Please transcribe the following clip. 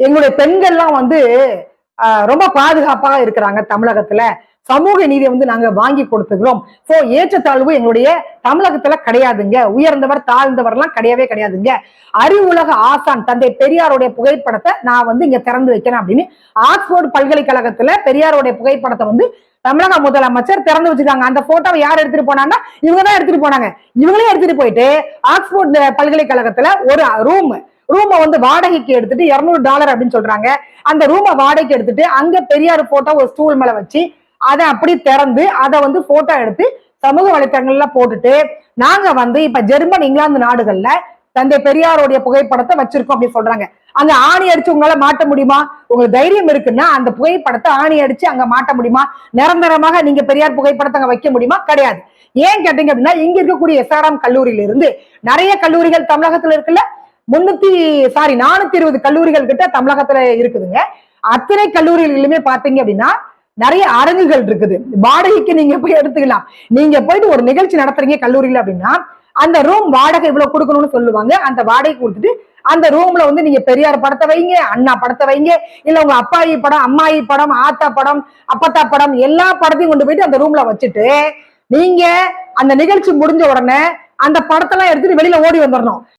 எங்களுடைய பெண்கள்லாம் வந்து ரொம்ப பாதுகாப்பாக இருக்கிறாங்க தமிழகத்துல. சமூக நீதியை வந்து நாங்க வாங்கி கொடுத்துக்கிறோம். சோ ஏற்றத்தாழ்வு எங்களுடைய தமிழகத்துல கிடையாதுங்க. உயர்ந்தவர் தாழ்ந்தவர் எல்லாம் கிடையவே கிடையாதுங்க. அறிவுலக ஆசான் தந்தை பெரியாருடைய புகைப்படத்தை நான் வந்து இங்க திறந்து வைக்கிறேன் அப்படின்னு ஆக்ஸ்போர்ட் பல்கலைக்கழகத்துல பெரியாருடைய புகைப்படத்தை வந்து தமிழக முதலமைச்சர் திறந்து வச்சிருக்காங்க. அந்த போட்டோவை யார் எடுத்துட்டு போனாங்கன்னா இவங்கதான் எடுத்துட்டு போனாங்க. இவங்களே எடுத்துட்டு போயிட்டு ஆக்ஸ்போர்ட் பல்கலைக்கழகத்துல ஒரு ரூமை வந்து வாடகைக்கு எடுத்துட்டு $200 அப்படின்னு சொல்றாங்க. அந்த ரூமை வாடகைக்கு எடுத்துட்டு அங்க பெரியார் போட்டோ ஒரு ஸ்டூல் மேல வச்சு அதை அப்படி திறந்து அதை வந்து போட்டோ எடுத்து சமூக வலைத்தளங்கள்ல போட்டுட்டு நாங்க வந்து இப்ப ஜெர்மன் இங்கிலாந்து நாடுகள்ல தந்தை பெரியாருடைய புகைப்படத்தை வச்சிருக்கோம் அப்படின்னு சொல்றாங்க. அங்க ஆணி அடிச்சு உங்களால மாட்ட முடியுமா? உங்களுக்கு தைரியம் இருக்குன்னா அந்த புகைப்படத்தை ஆணி அடிச்சு அங்க மாட்ட முடியுமா? நிரந்தரமாக நீங்க பெரியார் புகைப்படத்தை அங்க வைக்க முடியுமா? கிடையாது. ஏன் கேட்டீங்க அப்படின்னா இங்க இருக்கக்கூடிய SRM கல்லூரியில இருந்து நிறைய கல்லூரிகள் தமிழகத்துல இருக்குல்ல, 420 கல்லூரிகள் கிட்ட தமிழகத்துல இருக்குதுங்க. அத்தனை கல்லூரிகளிலுமே பாத்தீங்க அப்படின்னா நிறைய அரங்குகள் இருக்குது. வாடகைக்கு நீங்க போய் எடுத்துக்கலாம். நீங்க போயிட்டு ஒரு நிகழ்ச்சி நடத்துறீங்க கல்லூரியில அப்படின்னா அந்த ரூம் வாடகை இவ்வளவு கொடுக்கணும்னு சொல்லுவாங்க. அந்த வாடகை கொடுத்துட்டு அந்த ரூம்ல வந்து நீங்க பெரியார் படத்தை வைங்க, அண்ணா படத்தை வைங்க, இல்ல உங்க அப்பாயி படம், அம்மாயி படம், ஆத்தா படம், அப்பத்தா படம் எல்லா படத்தையும் கொண்டு போயிட்டு அந்த ரூம்ல வச்சுட்டு நீங்க அந்த நிகழ்ச்சி முடிஞ்ச உடனே அந்த படத்தெல்லாம் எடுத்துட்டு வெளியில ஓடி வந்துடணும்.